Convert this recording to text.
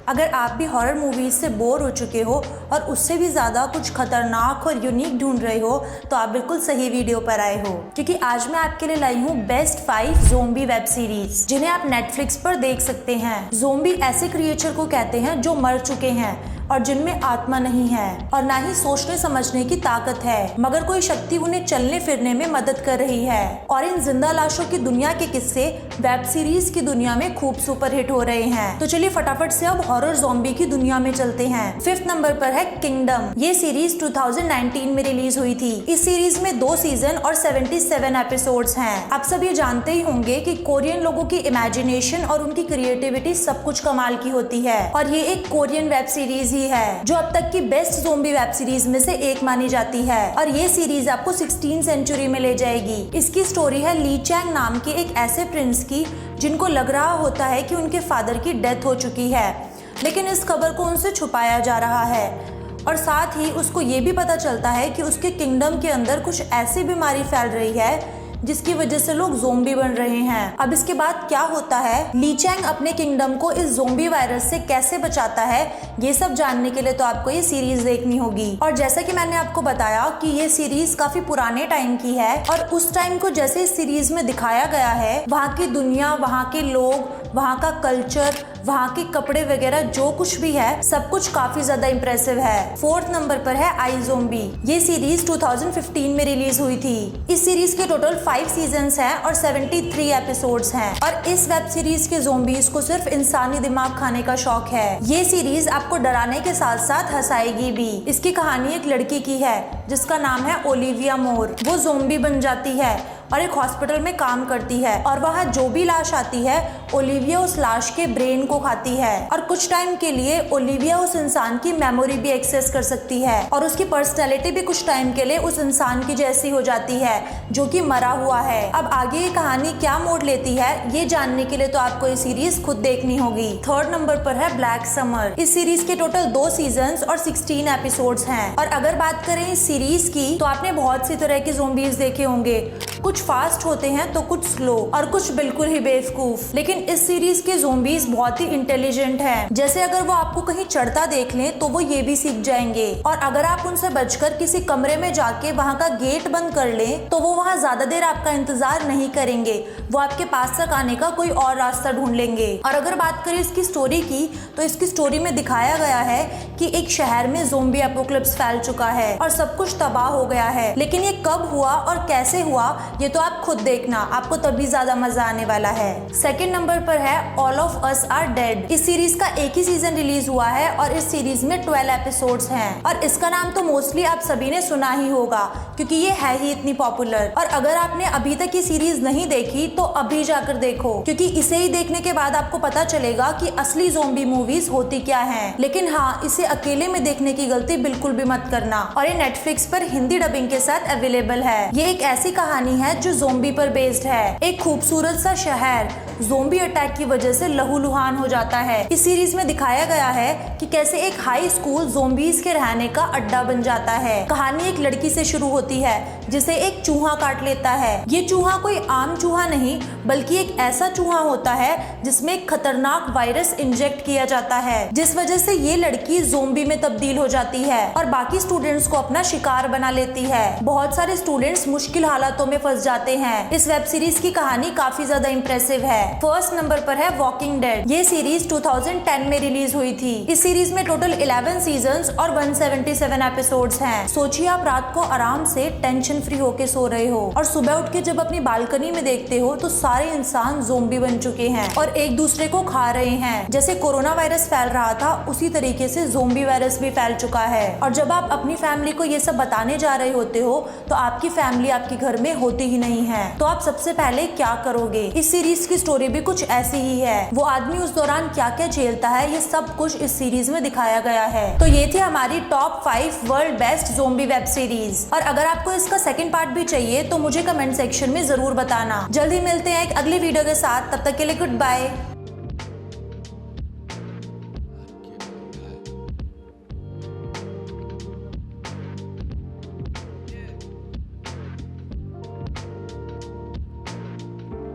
अगर आप भी हॉरर मूवीज से बोर हो चुके हो और उससे भी ज़्यादा कुछ खतरनाक और यूनिक ढूंढ रहे हो तो आप बिल्कुल सही वीडियो पर आए हो, क्योंकि आज मैं आपके लिए लाई हूँ बेस्ट 5 ज़ोंबी वेब सीरीज जिन्हें आप नेटफ्लिक्स पर देख सकते हैं। ज़ोंबी ऐसे क्रिएचर को कहते हैं जो मर चुके हैं और जिनमें आत्मा नहीं है और ना ही सोचने समझने की ताकत है, मगर कोई शक्ति उन्हें चलने फिरने में मदद कर रही है। और इन जिंदा लाशों की दुनिया के किस्से वेब सीरीज की दुनिया में खूब सुपरहिट हो रहे हैं। तो चलिए फटाफट से अब हॉरर ज़ॉम्बी की दुनिया में चलते हैं। 5th नंबर पर है किंगडम। ये सीरीज 2019 में रिलीज हुई थी। इस सीरीज में 2 सीजन और 77 एपिसोड्स हैं। आप सब ये जानते ही होंगे कि कोरियन लोगों की इमेजिनेशन और उनकी क्रिएटिविटी सब कुछ कमाल की होती है और ये एक कोरियन वेब सीरीज है जो अब तक की बेस्ट ज़ोंबी वेब सीरीज में से एक मानी जाती है। और ये सीरीज आपको 16th सेंचुरी में ले जाएगी। इसकी स्टोरी है ली चैंग नाम के एक ऐसे प्रिंस की जिनको लग रहा होता है कि उनके फादर की डेथ हो चुकी है, लेकिन इस खबर को उनसे छुपाया जा रहा है और साथ ही उसको ये भी पता चलता है कि उसके किंगडम के अंदर कुछ ऐसी बीमारी फैल रही है जिसकी वजह से लोग ज़ोंबी बन रहे हैं। अब इसके बाद क्या होता है, ली चैंग अपने किंगडम को इस ज़ोंबी वायरस से कैसे बचाता है, ये सब जानने के लिए तो आपको ये सीरीज देखनी होगी। और जैसा कि मैंने आपको बताया कि ये सीरीज काफी पुराने टाइम की है और उस टाइम को जैसे इस सीरीज में दिखाया गया है, वहाँ की दुनिया, वहाँ के लोग, वहाँ का कल्चर, वहाँ के कपड़े वगैरह जो कुछ भी है सब कुछ काफी ज्यादा इम्प्रेसिव है। 4th नंबर पर है iZombie। ये सीरीज 2015 में रिलीज हुई थी। इस सीरीज के टोटल 5 सीजन्स हैं और 73 एपिसोड्स हैं और इस वेब सीरीज के ज़ोंबीज को सिर्फ इंसानी दिमाग खाने का शौक है। ये सीरीज आपको डराने के साथ साथ हंसाएगी भी। इसकी कहानी एक लड़की की है जिसका नाम है ओलिविया मोर। वो ज़ोंबी बन जाती है और एक हॉस्पिटल में काम करती है और वहाँ जो भी लाश आती है ओलिविया उस लाश के ब्रेन को खाती है और कुछ टाइम के लिए ओलिविया उस इंसान की मेमोरी भी एक्सेस कर सकती है और उसकी पर्सनैलिटी भी कुछ टाइम के लिए उस इंसान की जैसी हो जाती है जो कि मरा हुआ है। अब आगे ये कहानी क्या मोड़ लेती है ये जानने के लिए तो आपको ये सीरीज खुद देखनी होगी। 3rd नंबर पर है ब्लैक समर। इस सीरीज के टोटल 2 सीजन्स और 16 एपिसोड्स हैं और अगर बात करें इस सीरीज की तो आपने बहुत सी तरह के ज़ोंबीज देखे होंगे। कुछ फास्ट होते हैं तो कुछ स्लो और कुछ बिल्कुल ही बेवकूफ, लेकिन इस सीरीज के ज़ोंबीज बहुत ही इंटेलिजेंट हैं। जैसे अगर वो आपको कहीं चढ़ता देख लें तो वो ये भी सीख जाएंगे और अगर आप उनसे बचकर किसी कमरे में जाके वहाँ का गेट बंद कर लें तो वो वहाँ ज्यादा देर आपका इंतजार नहीं करेंगे, वो आपके पास तक आने का कोई और रास्ता ढूंढ लेंगे। और अगर बात करें इसकी स्टोरी की तो इसकी स्टोरी में दिखाया गया है कि एक शहर में ज़ोंबी एपोकलिप्स फैल चुका है और सब कुछ तबाह हो गया है, लेकिन ये कब हुआ और कैसे हुआ ये तो आप खुद देखना, आपको तभी ज्यादा मजा आने वाला है। 2nd नंबर पर है all of us are dead. इस सीरीज का एक ही सीजन रिलीज हुआ है और इस सीरीज में 12 एपिसोड्स हैं और इसका नाम तो मोस्टली आप सभी ने सुना ही होगा क्योंकि ये है ही इतनी पॉपुलर। और अगर आपने अभी तक ये सीरीज नहीं देखी तो अभी जाकर देखो, क्योंकि इसे ही देखने के बाद आपको पता चलेगा कि असली ज़ोंबी मूवीज होती क्या हैं। लेकिन हाँ, इसे अकेले में देखने की गलती बिल्कुल भी मत करना। और ये नेटफ्लिक्स पर हिंदी डबिंग के साथ अवेलेबल है। ये एक ऐसी कहानी है जो ज़ोंबी पर बेस्ड है। एक खूबसूरत सा शहर ज़ोंबी अटैक की वजह से लहूलुहान हो जाता है। इस सीरीज में दिखाया गया है कि कैसे एक हाई स्कूल ज़ोंबीज के रहने का अड्डा बन जाता है। कहानी एक लड़की से शुरू होती है जिसे एक चूहा काट लेता है। ये चूहा कोई आम चूहा नहीं बल्कि एक ऐसा चूहा होता है जिसमें एक खतरनाक वायरस इंजेक्ट किया जाता है, जिस वजह से ये लड़की ज़ोंबी में तब्दील हो जाती है और बाकी स्टूडेंट्स को अपना शिकार बना लेती है। बहुत सारे स्टूडेंट्स मुश्किल हालातों में फंस जाते हैं। इस वेब सीरीज की कहानी काफी ज्यादा इम्प्रेसिव है। 1st नंबर पर है वॉकिंग डेड। ये सीरीज 2010 में रिलीज हुई थी। इस सीरीज में टोटल 11 सीजन्स और 177 एपिसोड्स हैं। सोचिए आप रात को आराम से टेंशन फ्री होके सो रहे हो और सुबह उठ के जब अपनी बालकनी में देखते हो तो सारे इंसान ज़ोंबी बन चुके हैं और एक दूसरे को खा रहे हैं। जैसे कोरोना वायरस फैल रहा था उसी तरीके से ज़ोंबी वायरस भी फैल चुका है। और जब आप अपनी फैमिली को ये सब बताने जा रहे होते हो तो आपकी फैमिली आपके घर में होती ही नहीं है, तो आप सबसे पहले क्या करोगे। इस सीरीज की स्टोरी भी कुछ ऐसी ही है। वो आदमी उस दौरान क्या क्या झेलता है ये सब कुछ इस सीरीज में दिखाया गया है। तो ये थी हमारी top 5 world best zombie web series. और अगर आपको इसका सेकंड पार्ट भी चाहिए तो मुझे कमेंट सेक्शन में जरूर बताना। जल्दी मिलते हैं एक अगली वीडियो के साथ, तब तक के लिए गुड बाय।